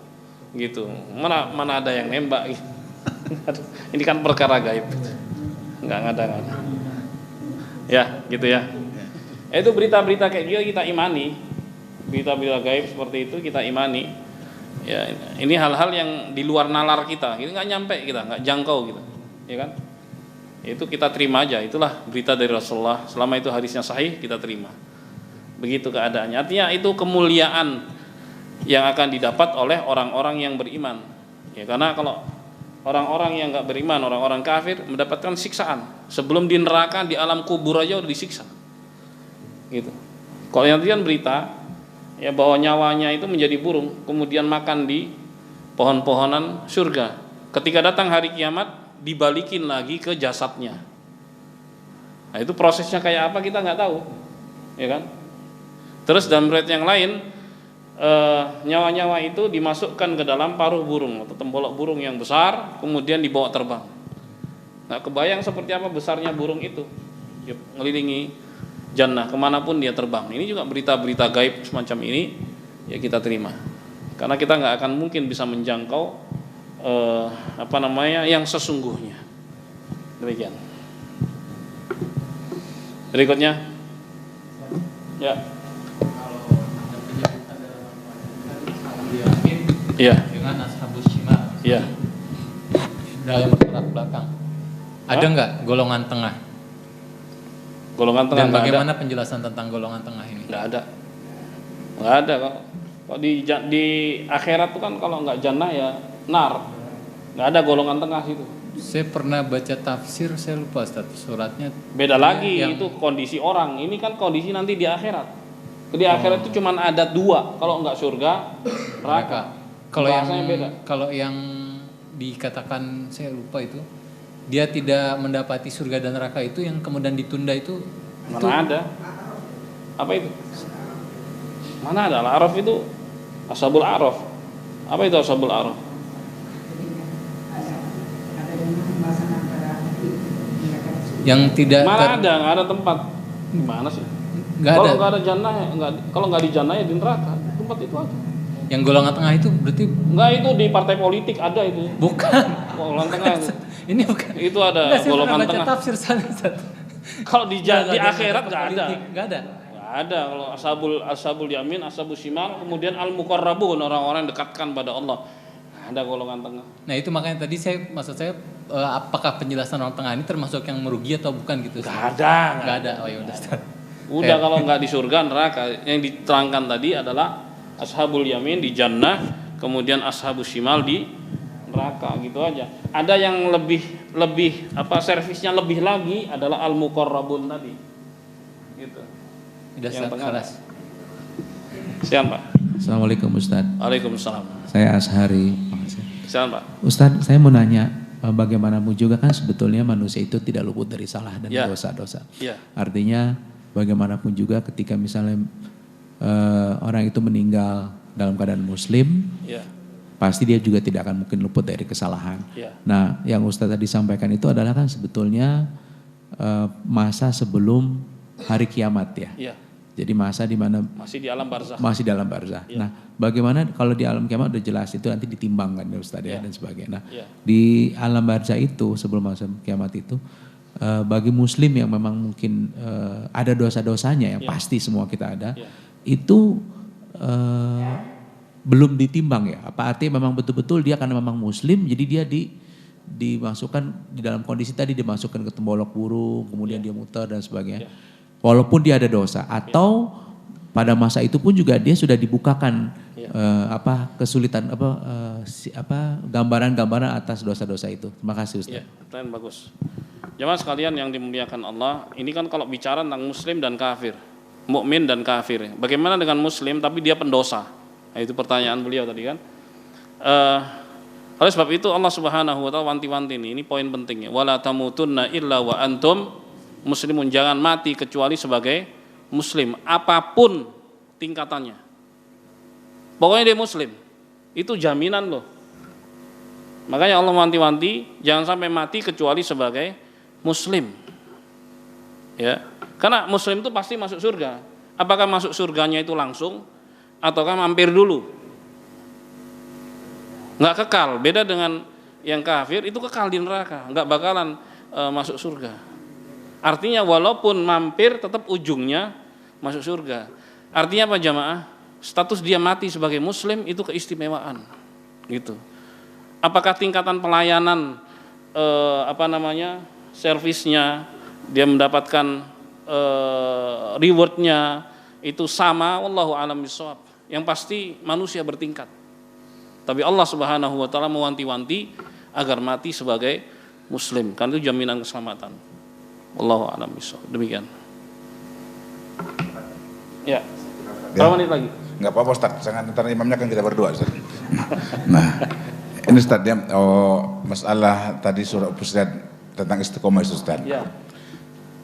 Speaker 1: gitu. Mana ada yang nembak? Gitu. Ini kan perkara gaib, nggak ngada-ngada. Ya, gitu ya. Itu berita-berita kayak gitu kita imani, berita-berita gaib seperti itu kita imani. Ya, ini hal-hal yang di luar nalar kita, ini nggak nyampe kita, nggak jangkau kita, ya kan? Itu kita terima aja. Itulah berita dari Rasulullah. Selama itu hadisnya sahih, kita terima. Begitu keadaannya. Artinya itu kemuliaan yang akan didapat oleh orang-orang yang beriman. Ya, karena kalau orang-orang yang nggak beriman, orang-orang kafir mendapatkan siksaan. Sebelum di neraka, di alam kubur aja udah disiksa. Gitu. Kalau yang tadi berita ya bahwa nyawanya itu menjadi burung, kemudian makan di pohon-pohonan surga. Ketika datang hari kiamat, dibalikin lagi ke jasadnya. Nah, itu prosesnya kayak apa kita nggak tahu, ya kan? Terus dalam riwayat yang lain, nyawa-nyawa itu dimasukkan ke dalam paruh burung atau tembolok burung yang besar, kemudian dibawa terbang. Nah, kebayang seperti apa besarnya burung itu, ngelilingi jannah kemanapun dia terbang. Ini juga berita-berita gaib semacam ini, ya kita terima. Karena kita nggak akan mungkin bisa menjangkau yang sesungguhnya. Demikian. Berikutnya, ya. Iya.
Speaker 5: Dengan ashabus shimal.
Speaker 1: Iya.
Speaker 5: Dalam bergerak belakang. Ada nggak golongan tengah?
Speaker 1: Golongan tengah.
Speaker 5: Dan bagaimana penjelasan tentang golongan tengah ini?
Speaker 1: Nggak ada. Nggak ada kok. Kok di akhirat tuh kan kalau nggak jannah ya nar. Nggak ada golongan tengah situ.
Speaker 5: Saya pernah baca tafsir, saya lupa status suratnya.
Speaker 1: Beda lagi
Speaker 5: yang
Speaker 1: itu kondisi orang. Ini kan kondisi nanti di akhirat. Di akhirat itu cuma ada dua. Kalau nggak surga, neraka.
Speaker 5: Kalau yang dikatakan saya lupa itu, dia tidak mendapati surga dan neraka itu yang kemudian ditunda itu.
Speaker 1: Mana ada? Apa itu? Mana ada? Al-Araf itu Ashabul Araf. Apa itu Ashabul Araf?
Speaker 5: Yang tidak
Speaker 1: Mana ada? Nggak ada tempat. Gimana sih? Kalau nggak ada jannah, kalau nggak di jannah ya di neraka. Tempat itu aja.
Speaker 5: Yang golongan tengah itu berarti
Speaker 1: Nggak, itu di partai politik ada itu.
Speaker 5: bukan.
Speaker 1: Golongan tengah itu.
Speaker 5: Ini bukan.
Speaker 1: Itu ada
Speaker 5: Enggak, saya
Speaker 1: golongan
Speaker 5: pernah baca
Speaker 1: tengah.
Speaker 5: tafsir satu.
Speaker 1: Kalau di akhirat nggak ada.
Speaker 5: Nggak ada.
Speaker 1: Nggak ada. Kalau ashabul yamin, ashabul shimal, kemudian al-muqarrabun, orang-orang yang dekatkan pada Allah. Ada golongan tengah.
Speaker 5: Nah itu makanya tadi maksud saya apakah penjelasan orang tengah ini termasuk yang merugi atau bukan gitu?
Speaker 1: Nggak ada.
Speaker 5: Nggak ada. Oh ya udah.
Speaker 1: Udah kalau nggak di surga neraka. Yang diterangkan tadi adalah ashabul yamin di jannah, kemudian ashabul shimal di neraka, gitu aja. Ada yang lebih servisnya lebih lagi adalah al-muqarrabun tadi. Gitu.
Speaker 5: Udah
Speaker 1: Yang tengah.
Speaker 5: kelas.
Speaker 1: Siap, Pak.
Speaker 6: Assalamualaikum Ustadz.
Speaker 1: Waalaikumsalam.
Speaker 6: Saya Ashari.
Speaker 1: Siap, Pak.
Speaker 6: Ustadz, saya mau nanya, bagaimanapun juga kan sebetulnya manusia itu tidak luput dari salah dan
Speaker 1: Ya.
Speaker 6: dosa-dosa.
Speaker 1: Ya.
Speaker 6: Artinya bagaimanapun juga ketika misalnya orang itu meninggal dalam keadaan muslim,
Speaker 1: Ya.
Speaker 6: pasti dia juga tidak akan mungkin luput dari kesalahan.
Speaker 1: Ya.
Speaker 6: Nah, yang Ustadz tadi sampaikan itu adalah kan sebetulnya masa sebelum hari kiamat ya.
Speaker 1: Ya.
Speaker 6: Jadi masa di mana
Speaker 1: Masih di alam barzakh.
Speaker 6: masih dalam barzah.
Speaker 1: Ya.
Speaker 6: Nah, bagaimana kalau di alam kiamat udah jelas itu nanti ditimbangkan ya Ustaz ya
Speaker 1: Ya.
Speaker 6: dan sebagainya. Nah,
Speaker 1: Ya.
Speaker 6: di alam barzah itu sebelum masa kiamat itu bagi muslim yang memang mungkin ada dosa-dosanya yang
Speaker 1: Ya.
Speaker 6: pasti semua kita ada,
Speaker 1: Ya.
Speaker 6: itu belum ditimbang ya. Apa artinya memang betul-betul dia karena memang muslim jadi dia dimasukkan di dalam kondisi tadi dimasukkan ke tembolok burung, kemudian dia muter dan sebagainya.
Speaker 1: Ya.
Speaker 6: Walaupun dia ada dosa atau pada masa itu pun juga dia sudah dibukakan
Speaker 1: Ya.
Speaker 6: kesulitan gambaran-gambaran atas dosa-dosa itu. Terima kasih Ustaz.
Speaker 1: Ya, pertanyaan bagus. Jemaah sekalian yang dimuliakan Allah, ini kan kalau bicara tentang muslim dan kafir, mukmin dan kafir. Bagaimana dengan muslim tapi dia pendosa? Nah, itu pertanyaan beliau tadi kan. Oleh sebab itu Allah Subhanahu wa taala wanti-wanti ini poin pentingnya. Wala tamutunna illa wa antum muslimun, jangan mati kecuali sebagai muslim, apapun tingkatannya. Pokoknya dia muslim. Itu jaminan loh. Makanya Allah wanti-wanti jangan sampai mati kecuali sebagai muslim. Ya. Karena muslim itu pasti masuk surga. Apakah masuk surganya itu langsung ataukah mampir dulu? Enggak kekal. Beda dengan yang kafir, itu kekal di neraka, enggak bakalan masuk surga. Artinya walaupun mampir tetap ujungnya masuk surga. Artinya apa jamaah? Status dia mati sebagai muslim itu keistimewaan. Gitu. Apakah tingkatan pelayanan servisnya, dia mendapatkan rewardnya itu sama, wallahu a'lam bishawab. Yang pasti manusia bertingkat. Tapi Allah Subhanahu wa taala mewanti-wanti agar mati sebagai muslim, karena itu jaminan keselamatan. Wallahu a'lam bishawab. Demikian. Ya. Berapa menit lagi?
Speaker 7: Enggak apa-apa Ustaz, jangan ntar imamnya kan kita berdua Ustaz. Nah, ini Ustaz ya, masalah tadi surah Fussilat tentang istiqomah itu Ustaz.
Speaker 1: Ya.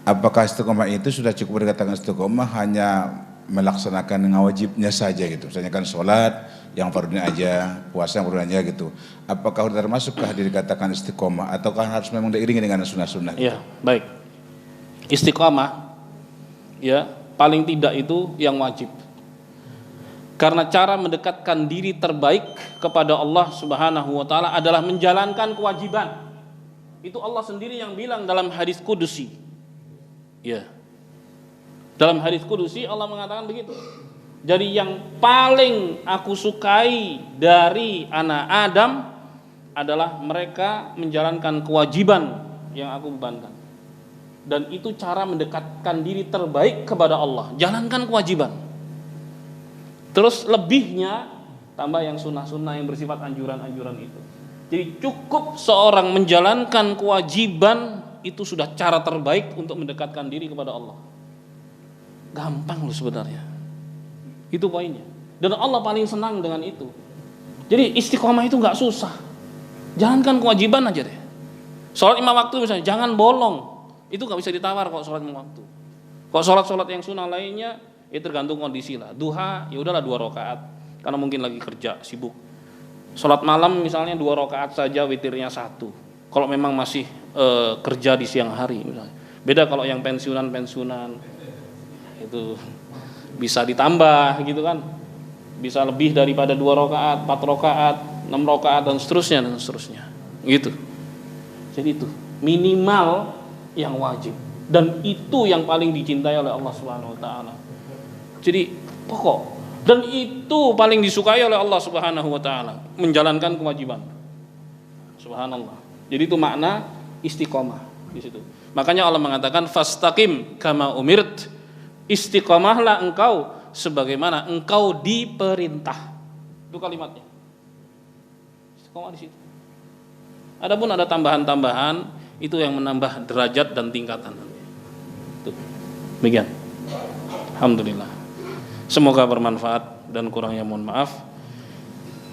Speaker 7: Apakah istiqomah itu sudah cukup dikatakan istiqomah hanya melaksanakan wajibnya saja gitu? Misalnya kan sholat yang fardunya aja, puasa yang fardunya aja gitu. Apakah termasukkah dikatakan istiqomah ataukah harus memang diiringi dengan sunnah-sunnah?
Speaker 1: Ya, baik. Istiqomah ya, paling tidak itu yang wajib. Karena cara mendekatkan diri terbaik kepada Allah Subhanahu wa taala adalah menjalankan kewajiban. Itu Allah sendiri yang bilang dalam hadis kudusi. Ya. Dalam hadis kudusi Allah mengatakan begitu. Jadi yang paling aku sukai dari anak Adam adalah mereka menjalankan kewajiban yang aku bebankan. Dan itu cara mendekatkan diri terbaik kepada Allah. Jalankan kewajiban. Terus lebihnya tambah yang sunnah-sunnah yang bersifat anjuran-anjuran itu. Jadi cukup seorang menjalankan kewajiban itu sudah cara terbaik untuk mendekatkan diri kepada Allah. Gampang loh sebenarnya. Itu poinnya. Dan Allah paling senang dengan itu. Jadi istiqomah itu nggak susah. Jalankan kewajiban aja deh. Sholat 5 waktu misalnya, jangan bolong. Itu nggak bisa ditawar kok sholat 5 waktu. Kok sholat-sholat yang sunnah lainnya, ya tergantung kondisi lah. Duha, ya udahlah 2 rakaat. Karena mungkin lagi kerja, sibuk. Sholat malam misalnya 2 rakaat saja, witirnya 1. Kalau memang masih kerja di siang hari misalnya. Beda kalau yang pensiunan itu bisa ditambah gitu kan. Bisa lebih daripada 2 rakaat, 4 rakaat, 6 rakaat dan seterusnya. Gitu. Jadi itu minimal yang wajib, dan itu yang paling dicintai oleh Allah Subhanahu wa taala. Jadi pokok, dan itu paling disukai oleh Allah Subhanahu wa taala, menjalankan kewajiban. Subhanallah. Jadi itu makna istiqomah di situ. Makanya Allah mengatakan fastaqim kama umirt. Istiqomahlah engkau sebagaimana engkau diperintah. Itu kalimatnya. Istiqomah di situ. Adapun ada tambahan-tambahan itu yang menambah derajat dan tingkatan. Itu. Demikian. Alhamdulillah. Semoga bermanfaat dan kurangnya mohon maaf.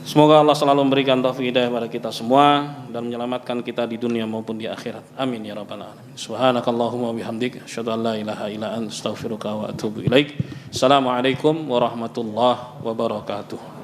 Speaker 1: Semoga Allah selalu memberikan taufik hidayah kepada kita semua dan menyelamatkan kita di dunia maupun di akhirat. Amin ya rabbal alamin. Subhanakallahumma wabihamdik, asyhadu an la ilaha illa anta, astaghfiruka wa atubu ilaik. Assalamualaikum warahmatullahi wabarakatuh.